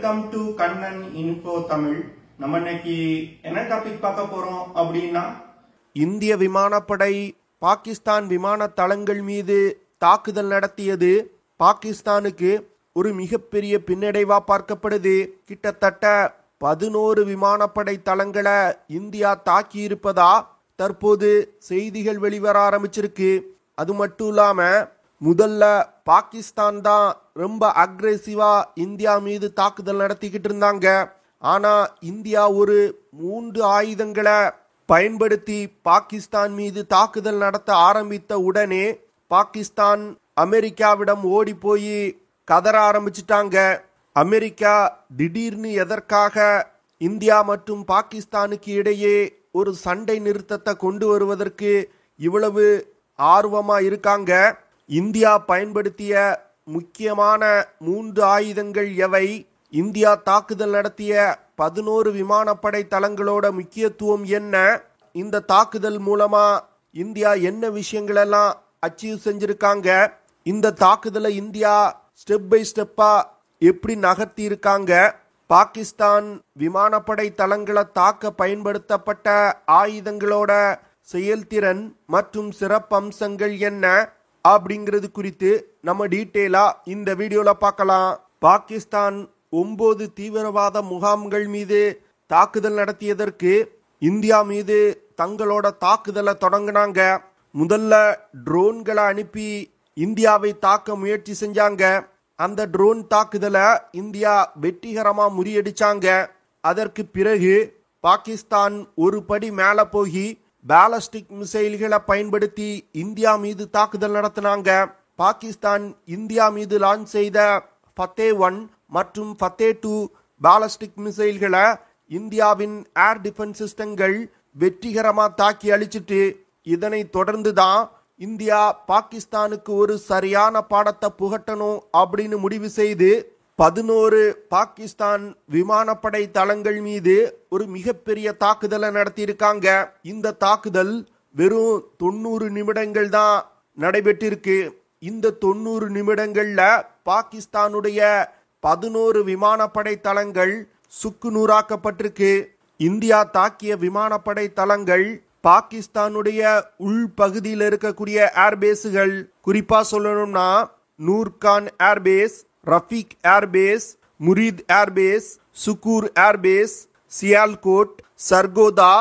Welcome to Kannan info Tamil. நம்ம இன்னைக்கு என்ன டாபிக் பார்க்க போறோம் அப்படின்னா, இந்திய விமானப்படை பாகிஸ்தான் விமான தளங்கள் மீது தாக்குதல் நடத்தியது பாகிஸ்தானுக்கு ஒரு மிகப்பெரிய பின்னடைவா பார்க்கப்படுது. கிட்டத்தட்ட 11 விமானப்படை தளங்களை இந்தியா தாக்கி இருப்பதா தற்போது செய்திகள் வெளிவர ஆரம்பிச்சிருக்கு. அது மட்டும் இல்லாம முதல்ல பாகிஸ்தான் தான் ரொம்ப அக்ரெசிவா இந்தியா மீது தாக்குதல் நடத்திக்கிட்டு இருந்தாங்க. ஆனா இந்தியா ஒரு 3 ஆயுதங்களை பயன்படுத்தி பாகிஸ்தான் மீது தாக்குதல் நடத்த ஆரம்பித்த உடனே பாகிஸ்தான் அமெரிக்காவிடம் ஓடி போய் கதற ஆரம்பிச்சிட்டாங்க. அமெரிக்கா திடீர்னு எதற்காக இந்தியா மற்றும் பாகிஸ்தானுக்கு இடையே ஒரு சண்டை நிறுத்தத்தை கொண்டு வருவதற்கு இவ்வளவு ஆர்வமா இருக்காங்க? இந்தியா பயன்படுத்திய முக்கியமான 3 ஆயுதங்கள் எவை? இந்தியா தாக்குதல் நடத்திய 11 விமானப்படை தளங்களோட முக்கியத்துவம் என்ன? இந்த தாக்குதல் மூலமா இந்தியா என்ன விஷயங்கள் எல்லாம் அச்சீவ் செஞ்சிருக்காங்க? இந்த தாக்குதலை இந்தியா ஸ்டெப் பை ஸ்டெப்பா எப்படி நகர்த்தி இருக்காங்க? பாகிஸ்தான் விமானப்படை தளங்களை தாக்க பயன்படுத்தப்பட்ட ஆயுதங்களோட செயல்திறன் மற்றும் சிறப்பம்சங்கள் என்ன அப்படிங்கிறது குறித்து நம்ம டீட்டெயிலா இந்த வீடியோல பார்க்கலாம். பாகிஸ்தான் 9 தீவிரவாத முகாம்கள் மீது தாக்குதல் நடத்தியதற்கு இந்தியா மீது தங்களோட தாக்குதலை தொடங்கினாங்க. முதல்ல ட்ரோன்களை அனுப்பி இந்தியாவை தாக்க முயற்சி செஞ்சாங்க. அந்த ட்ரோன் தாக்குதலை இந்தியா வெற்றிகரமா முறியடிச்சாங்க. அதற்கு பிறகு பாகிஸ்தான் ஒரு படி மேல போய் பாலஸ்டிக் மிசைல்களை பயன்படுத்தி இந்தியா மீது தாக்குதல் நடத்தினாங்க. பாகிஸ்தான் இந்தியா மீது லான்ச் செய்த ஃபத்தே 1 மற்றும் ஃபத்தே 2 பாலஸ்டிக் மிசைல்களை இந்தியாவின் ஏர் டிஃபென்ஸ் சிஸ்டங்கள் வெற்றிகரமா தாக்கி அழிச்சிட்டு, இதனை தொடர்ந்து தான் இந்தியா பாகிஸ்தானுக்கு ஒரு சரியான பாடத்தை புகட்டணும் அப்படின்னு முடிவு செய்து 11 பாகிஸ்தான் விமானப்படை தளங்கள் மீது ஒரு மிகப்பெரிய தாக்குதலை நடத்தியிருக்காங்க. இந்த தாக்குதல் வெறும் 90 நிமிடங்கள் தான் நடைபெற்றிருக்கு. இந்த 90 நிமிடங்கள்ல பாகிஸ்தானுடைய 11 விமானப்படை தளங்கள் சுக்குநூறாக்கப்பட்டிருக்கு. இந்தியா தாக்கிய விமானப்படை தளங்கள் பாகிஸ்தானுடைய உள்பகுதியில் இருக்கக்கூடிய ஏர்பேஸுகள். குறிப்பா சொல்லணும்னா Nur Khan airbase, Rafiqui airbase, Murid airbase, Sukkur airbase, Sialkot, Sargodha,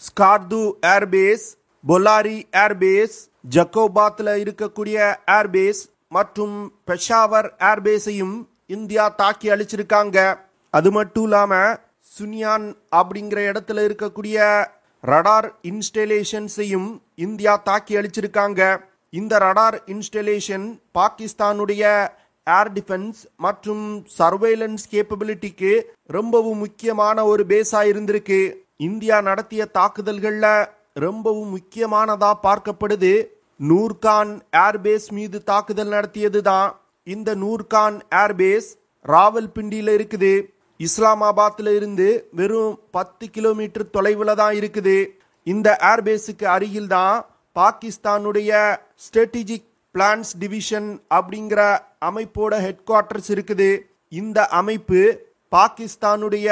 Skardu airbase, Bholari airbase, ஜக்கோபாத்ல இருக்கக்கூடிய ஏர்பேஸ் மற்றும் பெஷாவர் ஏர்பேஸையும் இந்தியா தாக்கி அழிச்சிருக்காங்க. அது மட்டும் இல்லாம சுனியான் அப்படிங்கிற இடத்துல இருக்கக்கூடிய ரடார் இன்ஸ்டலேஷன்ஸையும் இந்தியா தாக்கி அழிச்சிருக்காங்க. இந்த ரடார் இன்ஸ்டலேஷன் பாகிஸ்தானுடைய ஏர் டிஃபென்ஸ் மற்றும் சர்வேலன்ஸ் கேப்பபிலிட்டிக்கு ரொம்பவும் முக்கியமான ஒரு பேஸா இருந்திருக்கு. இந்தியா நடத்திய தாக்குதல்கள்ல ரொம்பவும் முக்கியமானதா பார்க்கப்படுது நூர்கான் ஏர்பேஸ் மீது தாக்குதல் நடத்தியது தான். இந்த நூர்கான் ஏர்பேஸ் ராவல்பிண்டியில இருக்குது. இஸ்லாமாபாத்ல இருந்து வெறும் 10 கிலோமீட்டர் தொலைவில் தான் இருக்குது. இந்த ஏர்பேஸுக்கு அருகில் தான் பாகிஸ்தானுடைய ஸ்ட்ராட்டஜிக் பிளான்ஸ் டிவிஷன் அப்படிங்கிற அமைப்போட ஹெட் குவார்டர்ஸ் இருக்குது. இந்த அமைப்பு பாகிஸ்தானுடைய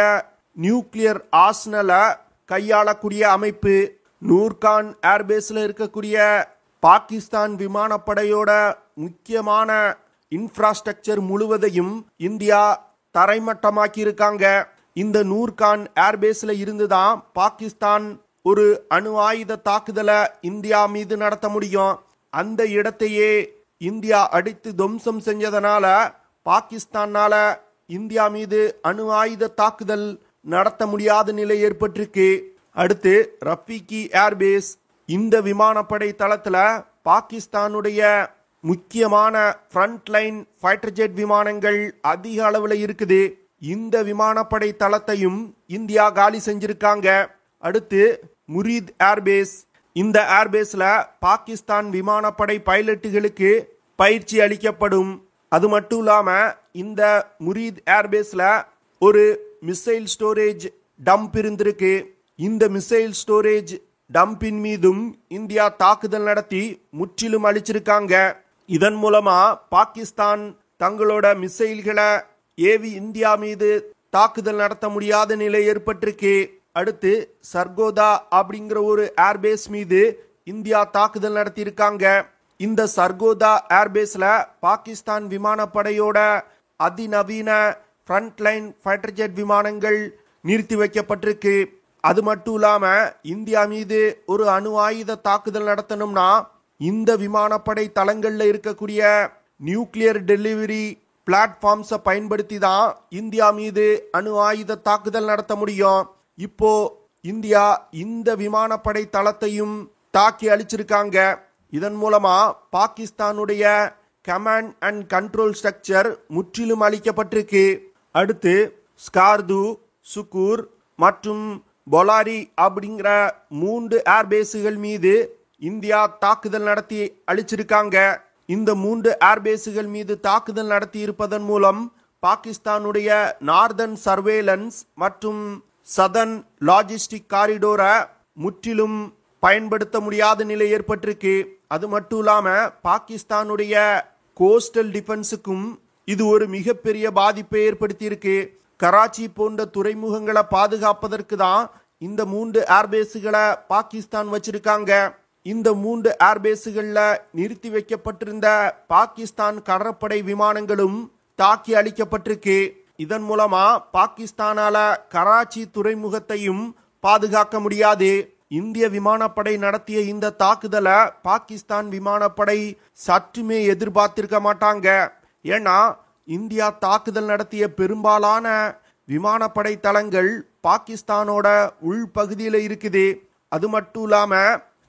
நியூக்ளியர் ஆர்சனலை கையாளக்கூடிய அமைப்பு. நூர்கான் ஏர்பேஸ்ல இருக்கக்கூடிய பாகிஸ்தான் விமானப்படையோட முக்கியமான இன்ஃப்ராஸ்ட்ரக்சர் முழுவதையும் இந்தியா தரைமட்டமாக்கி இருக்காங்க. இந்த நூர்கான் ஏர்பேஸ்ல இருந்துதான் பாகிஸ்தான் ஒரு அணு ஆயுத தாக்குதலை இந்தியா மீது நடத்த முடியும். அந்த இடத்தையே இந்தியா அடித்து துவம்சம் செஞ்சதனால பாகிஸ்தானால இந்தியா மீது அணு ஆயுத தாக்குதல் நடத்த முடியாத நிலை ஏற்பட்டிருக்கு. அடுத்து ரஃபீக்கி ஏர்பேஸ். இந்த விமானப்படை தளத்துல பாகிஸ்தானுடைய முக்கியமான ஃப்ரண்ட் லைன் ஃபைட்டர் ஜெட் விமானங்கள் அதிக அளவுல இருக்குது. இந்த விமானப்படை தளத்தையும் இந்தியா காலி செஞ்சிருக்காங்க. அடுத்து முரீத் ஏர்பேஸ். இந்த ஏர்பேஸ்ல பாகிஸ்தான் விமானப்படை பைலட்டுகளுக்கு பயிற்சி அளிக்கப்படும். அது மட்டும் இல்லாம இந்த முரீத் ஏர்பேஸ்ல ஒரு மிசைல் ஸ்டோரேஜ் டம்ப் இருந்திருக்கு. இந்த மிசைல் ஸ்டோரேஜ் டம்பின் மீதும் இந்தியா தாக்குதல் நடத்தி முற்றிலும் அழிச்சிருக்காங்க. இதன் மூலமா பாகிஸ்தான் தங்களோட மிசைல்களை ஏவி இந்தியா மீது தாக்குதல் நடத்த முடியாத நிலை ஏற்பட்டிருக்கு. அடுத்து சர்கோதா அப்படிங்கிற ஒரு ஏர்பேஸ் மீது இந்தியா தாக்குதல் நடத்தியிருக்காங்க. இந்த சர்கோதா ஏர்பேஸ்ல பாகிஸ்தான் விமானப்படையோட அதிநவீன ஃப்ரண்ட்லைன் ஃபைட்டர் ஜெட் விமானங்கள் நிறுத்தி வைக்கப்பட்டிருக்கு. அது மட்டும் இல்லாம இந்தியா மீது ஒரு அணு ஆயுத தாக்குதல் நடத்தணும்னா இந்த விமானப்படை தளங்கள்ல இருக்கக்கூடிய நியூக்ளியர் டெலிவரி பிளாட்ஃபார்ம்ஸை பயன்படுத்தி தான் இந்தியா மீது அணு ஆயுத தாக்குதல் நடத்த முடியும். இப்போ இந்தியா இந்த விமானப்படை தளத்தையும் தாக்கி அழிச்சிருக்காங்க. இதன் மூலமா பாகிஸ்தானுடைய கமாண்ட் அண்ட் கண்ட்ரோல் ஸ்ட்ரக்சர் முற்றிலும் அழிக்கப்பட்டிருக்கு. அடுத்து ஸ்கார்து, சுக்கூர் மற்றும் பொலாரி அப்படிங்கிற 3 ஏர்பேஸுகள் மீது இந்தியா தாக்குதல் நடத்தி அழிச்சிருக்காங்க. இந்த 3 ஏர்பேஸுகள் மீது தாக்குதல் நடத்தி இருப்பதன் மூலம் பாகிஸ்தானுடைய நார்தர்ன் சர்வேலன்ஸ் மற்றும் சதர்ன் லாஜிஸ்டிக் காரிடோரை முற்றிலும் பயன்படுத்த முடியாத நிலை ஏற்பட்டிருக்கு. அது மட்டும் இல்லாம பாகிஸ்தானுடைய கோஸ்டல் டிஃபென்ஸுக்கும் இது ஒரு மிகப்பெரிய பாதிப்பை ஏற்படுத்தி இருக்கு. கராச்சி போன்ற துறைமுகங்களை பாதுகாப்பதற்கு தான் இந்த 3 ஏர்பேஸுகளை பாகிஸ்தான் வச்சிருக்காங்க. இந்த 3 ஏர்பேஸுகள்ல நிறுத்தி வைக்கப்பட்டிருந்த பாகிஸ்தான் கடற்படை விமானங்களும் தாக்கி அழிக்கப்பட்டிருக்கு. இதன் மூலமா பாகிஸ்தானால கராச்சி துறைமுகத்தையும் பாதுகாக்க முடியாது. இந்திய விமானப்படை நடத்திய இந்த தாக்குதலை பாகிஸ்தான் விமானப்படை சற்றுமே எதிர்பார்த்திருக்க மாட்டாங்க. ஏன்னா இந்தியா தாக்குதல் நடத்திய பெரும்பாலான விமானப்படை தளங்கள் பாகிஸ்தானோட உள்பகுதியில் இருக்குது. அது மட்டும் இல்லாம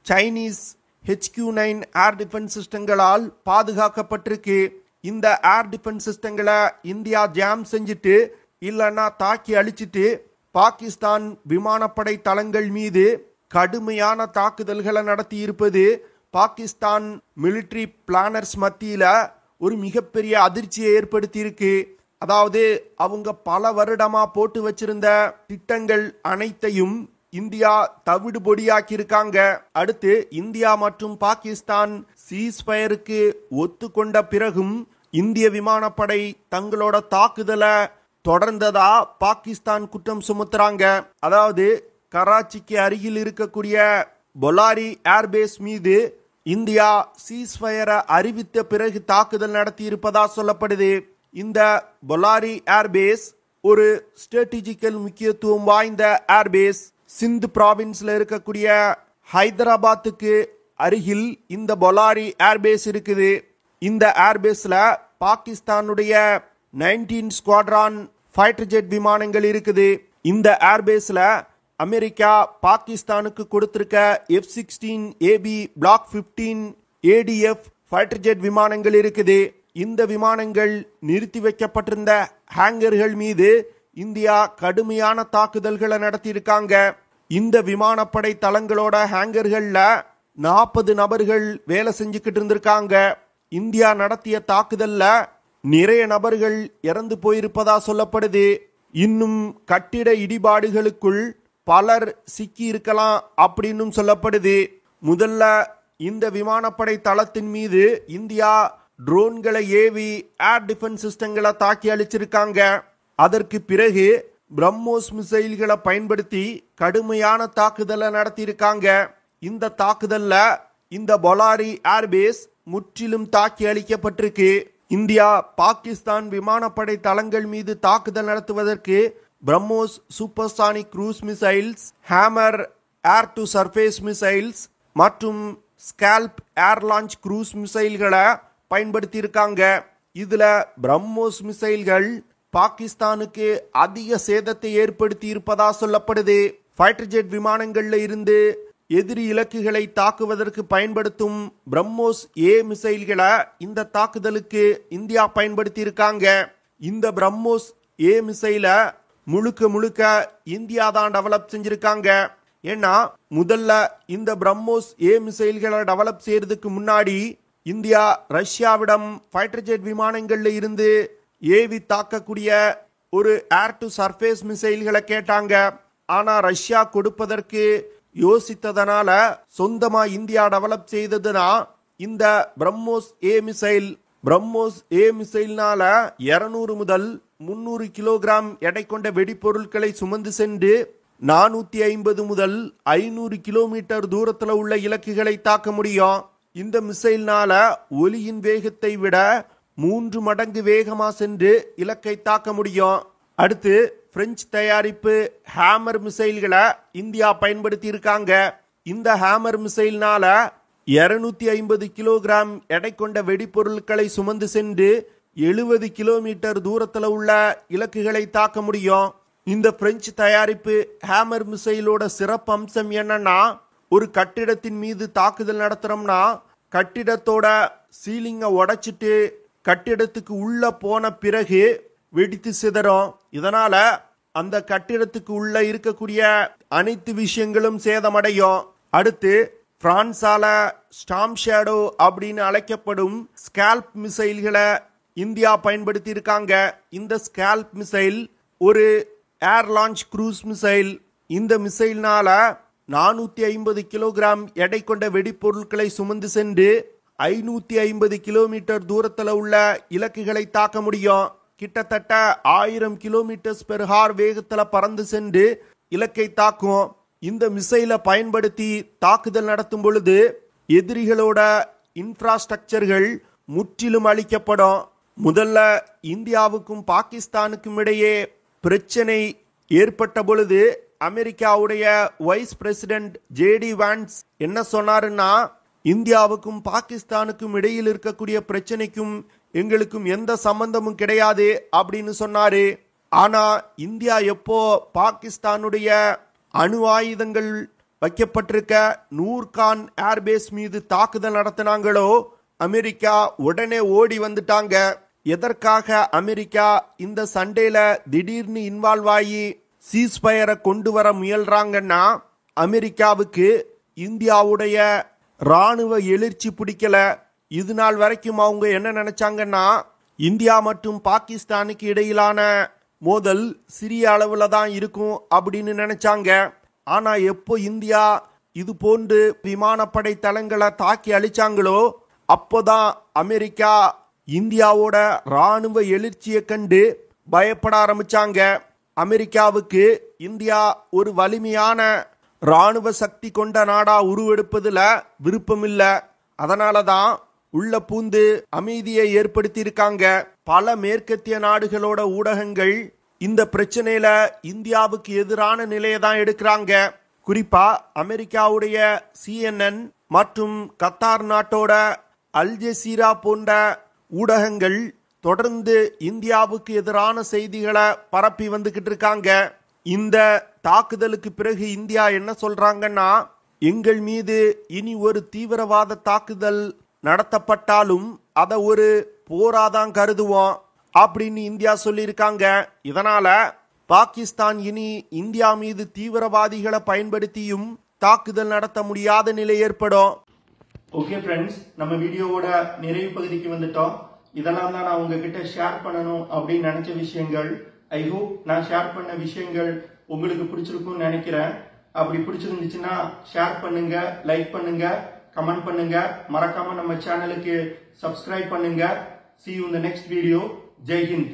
சைனீஸ் HQ-9 ஏர் டிஃபென்ஸ் சிஸ்டங்களால் பாதுகாக்கப்பட்டிருக்கு. இந்த ஏர் டிஃபென்ஸ் சிஸ்டங்களை இந்தியா ஜாம் செஞ்சுட்டு இல்லைன்னா தாக்கி அழிச்சிட்டு பாகிஸ்தான் விமானப்படை தளங்கள் மீது கடுமையான தாக்குதல்களை நடத்தி இருப்பது பாகிஸ்தான் மிலிட்டரி பிளானர்ஸ் மத்தியில ஒரு மிகப்பெரிய அதிர்ச்சியை ஏற்படுத்தி இருக்கு. அதாவது அவங்க பல வருடமா போட்டு வச்சிருந்த திட்டங்கள் அனைத்தையும் இந்தியா தவிடு பொடியாக்கி இருக்காங்க. அடுத்து இந்தியா மற்றும் பாகிஸ்தான் சீஸ்ஃபயருக்கு ஒத்துக்கொண்ட பிறகும் இந்திய விமானப்படை தங்களோட தாக்குதலை தொடர்ந்ததா பாகிஸ்தான் குற்றம் சுமத்துறாங்க. அதாவது கராச்சிக்கு அருகில் இருக்கக்கூடிய பொலாரி ஏர்பேஸ் மீது இந்தியா சீஸ்ஃபயரை அறிவித்த பிறகு தாக்குதல் நடத்தி இருப்பதா சொல்லப்படுது. இந்த பொலாரி ஏர்பேஸ் ஒரு ஸ்ட்ராட்டஜிக்கல் முக்கியத்துவம் வாய்ந்த ஏர்பேஸ். சிந்து ப்ராவின்ஸ்ல இருக்கக்கூடிய ஹைதராபாத்துக்கு அருகில் இந்த பொலாரி ஏர்பேஸ் இருக்குது. இந்த ஏர்பேஸ்ல பாகிஸ்தானுடைய 19 ஸ்குவாட்ரான் ஃபைட்டர் ஜெட் விமானங்கள் இருக்குது. இந்த ஏர்பேஸ்ல அமெரிக்கா பாகிஸ்தானுக்கு கொடுத்திருக்க F-16 AB Block 15 ADF fighter jet விமானங்கள் இருக்குது. இந்த விமானங்கள் நிறுத்தி வைக்கப்பட்டிருந்த ஹேங்கர்கள் மீது இந்தியா கடுமையான தாக்குதல்களை நடத்தியிருக்காங்க. இந்த விமானப்படை தளங்களோட ஹேங்கர்கள்ல 40 நபர்கள் வேலை செஞ்சுக்கிட்டு இருந்திருக்காங்க. இந்தியா நடத்திய தாக்குதல்ல நிறைய நபர்கள் இறந்து போயிருப்பதா சொல்லப்படுது. இன்னும் கட்டிட இடிபாடுகளுக்குள் பலர் சிக்கி இருக்கலாம் அப்படின்னு சொல்லப்படுது. முதல்ல இந்த விமானப்படை தளத்தின் மீது இந்தியா ட்ரோன்களை ஏவி ஏர் டிஃபென்ஸ் சிஸ்டங்களை தாக்கி அழிச்சிருக்காங்க. அதற்கு பிறகு பிரம்மோஸ் மிசைல்களை பயன்படுத்தி கடுமையான தாக்குதலை நடத்தியிருக்காங்க. இந்த தாக்குதல்ல இந்த பொலாரி ஏர்பேஸ் முற்றிலும் தாக்கி அழிக்கப்பட்டிருக்கு. இந்தியா பாகிஸ்தான் விமானப்படை தளங்கள் மீது தாக்குதல் நடத்துவதற்கு BrahMos supersonic cruise missiles, hammer air to surface missiles மற்றும் ஸ்கால்ப் ஏர் லான்ச் க்ரூஸ் மிசைல்களை பயன்படுத்தி இருக்காங்க. இதுல பிரம்மோஸ் மிசைல்கள் பாகிஸ்தானுக்கு அதிக சேதத்தை ஏற்படுத்தி இருப்பதா சொல்லப்படுது. ஃபைட்டர் ஜெட் விமானங்கள்ல இருந்து எதிரி இலக்குகளை தாக்குவதற்கு பயன்படுத்தும் பிரம்மோஸ் ஏ மிசைல்களை இந்த தாக்குதலுக்கு இந்தியா பயன்படுத்தி இருக்காங்க. இந்த பிரம்மோஸ் ஏ மிசைலை முழுக்க இந்தியா தான் டெவலப் செஞ்சிருக்காங்க. ஏன்னா முதல்ல இந்த பிரம்மோஸ் ஏ மிசைல்களை டெவலப் செய்யறதுக்கு முன்னாடி இந்தியா ரஷ்யாவிடம் ஃபைட்டர் ஜெட் விமானங்கள்ல இருந்து ஏவி தாக்கக்கூடிய ஒரு ஏர் டு சர்ஃபேஸ் மிசைல்களை கேட்டாங்க. ஆனா ரஷ்யா கொடுப்பதற்கு யோசித்ததனால சொந்தமா இந்தியா டெவலப் செய்ததுனா இந்த பிரம்மோஸ் ஏ மிசைல். பிரம்மோஸ் ஏ மிசைல்னால 200 முதல் 300 கிலோகிராம் எடை கொண்ட வெடிப்பொருட்களை சுமந்து சென்று 450 முதல் 500 கிலோமீட்டர் தூரத்துல உள்ள இலக்குகளை தாக்க முடியும். இந்த மிசைல்னால ஒலியின் வேகத்தை விட 3 மடங்கு வேகமா சென்று இலக்கை தாக்க முடியும். அடுத்து பிரெஞ்சு தயாரிப்பு ஹேமர் மிசைல்களை இந்தியா பயன்படுத்தி இருக்காங்க. இந்த ஹேமர் மிசைல்னால 250 கிலோகிராம் எடை கொண்ட வெடிப்பொருட்களை சுமந்து சென்று 70 கிலோமீட்டர் தூரத்துல உள்ள இலக்குகளை தாக்க முடியும். இந்த பிரெஞ்சு தயாரிப்பு ஹேமர் மிசைலோட சிறப்பு அம்சம் என்னன்னா, ஒரு கட்டிடத்தின் மீது தாக்குதல் நடத்துறோம்னா கட்டிடத்தோட சீலிங்கை உடைச்சிட்டு கட்டிடத்துக்கு உள்ள போன பிறகு வெடித்து சிதறும். இதனால அந்த கட்டிடத்துக்கு உள்ள இருக்கக்கூடிய அனைத்து விஷயங்களும் சேதமடையும். அடுத்து பிரான்சால ஸ்டாம் ஷேடோ அப்படின்னு அழைக்கப்படும் ஸ்கால்ப் மிசைல்களை இந்தியா பயன்படுத்தி இருக்காங்க. இந்த ஸ்கால்ப் மிசைல் ஒரு ஏர் லான்ச் க்ரூஸ் மிசைல். இந்த மிசைல்னால 450 கிலோகிராம் எடை கொண்ட வெடிப்பொருட்களை சுமந்து சென்று 550 கிலோமீட்டர் தூரத்தில் உள்ள இலக்குகளை தாக்க முடியும். கிட்டத்தட்ட 1000 கிலோமீட்டர் பெர் ஹார் வேகத்துல பறந்து சென்று இலக்கை தாக்கும். இந்த மிசைலை பயன்படுத்தி தாக்குதல் நடத்தும் பொழுது எதிரிகளோட இன்ஃப்ராஸ்ட்ரக்சர்கள் முற்றிலும் அழிக்கப்படும். முதல்ல இந்தியாவுக்கும் பாகிஸ்தானுக்கும் இடையே பிரச்சனை ஏற்பட்ட பொழுது அமெரிக்காவுடைய வைஸ் பிரசிடென்ட் ஜேடி வான்ஸ் என்ன சொன்னாருன்னா, இந்தியாவுக்கும் பாகிஸ்தானுக்கும் இடையில் இருக்கக்கூடிய பிரச்சனைக்கும் எங்களுக்கும் எந்த சம்பந்தமும் கிடையாது அப்படின்னு சொன்னாரு. ஆனா இந்தியா எப்போ பாகிஸ்தானுடைய அணு ஆயுதங்கள் வைக்கப்பட்டிருக்க நூர்கான் ஏர்பேஸ் மீது தாக்குதல் நடத்தினாங்களோ அமெரிக்கா உடனே ஓடி வந்துட்டாங்க. எதற்காக அமெரிக்கா இந்த சண்டையில திடீர்னு இன்வால்வ் ஆகி சீஸ்பயரை கொண்டு வர முயல்றாங்கன்னா, அமெரிக்காவுக்கு இந்தியாவுடைய ராணுவ எழுச்சி பிடிக்கல. இது நாள் வரைக்கும் அவங்க என்ன நினைச்சாங்கன்னா, இந்தியா மற்றும் பாகிஸ்தானுக்கு இடையிலான மோதல் சிறிய அளவுல தான் இருக்கும் அப்படின்னு நினைச்சாங்க. ஆனா எப்போ இந்தியா இது போன்று விமானப்படை தளங்களை தாக்கி அழிச்சாங்களோ அப்போதான் அமெரிக்கா இந்தியாவோட ராணுவ எழுச்சியை கண்டு பயப்பட ஆரம்பிச்சாங்க. அமெரிக்காவுக்கு இந்தியா ஒரு வலிமையான ராணுவ சக்தி கொண்ட நாடா உருவெடுப்பதுல விருப்பம் இல்ல. அதனாலதான் உள்ள பூந்து அமைதியை ஏற்படுத்தி இருக்காங்க. பல மேற்கத்திய நாடுகளோட ஊடகங்கள் இந்த பிரச்சனையில இந்தியாவுக்கு எதிரான நிலையை தான் எடுக்கிறாங்க. குறிப்பா அமெரிக்காவுடைய CNN மற்றும் கத்தார் நாட்டோட அல் ஜசீரா போன்ற ஊடகங்கள் தொடர்ந்து இந்தியாவுக்கு எதிரான செய்திகளை பரப்பி வந்துகிட்டு இருக்காங்க. இந்த தாக்குதலுக்கு பிறகு இந்தியா என்ன சொல்றாங்கன்னா, எங்கள் மீது இனி ஒரு தீவிரவாத தாக்குதல் நடத்தப்பட்டாலும் அதை ஒரு போராதான் கருதுவோம் அப்படின்னு இந்தியா சொல்லியிருக்காங்க. இதனால பாகிஸ்தான் இனி இந்தியா மீது தீவிரவாதிகளை பயன்படுத்தியும் தாக்குதல் நடத்த முடியாத நிலை ஏற்படும். ஓகே ஃப்ரெண்ட்ஸ், நம்ம வீடியோவோட நிறைவு பகுதிக்கு வந்துட்டோம். இதெல்லாம் தான் நான் உங்ககிட்ட ஷேர் பண்ணணும் அப்படின்னு நினைச்ச விஷயங்கள். ஐ ஹோப் நான் ஷேர் பண்ண விஷயங்கள் உங்களுக்கு பிடிச்சிருக்கும்னு நினைக்கிறேன். அப்படி பிடிச்சிருந்துச்சுன்னா ஷேர் பண்ணுங்க, லைக் பண்ணுங்க, கமெண்ட் பண்ணுங்க. மறக்காம நம்ம சேனலுக்கு சப்ஸ்கிரைப் பண்ணுங்க. See you in the next video. Jai Hind.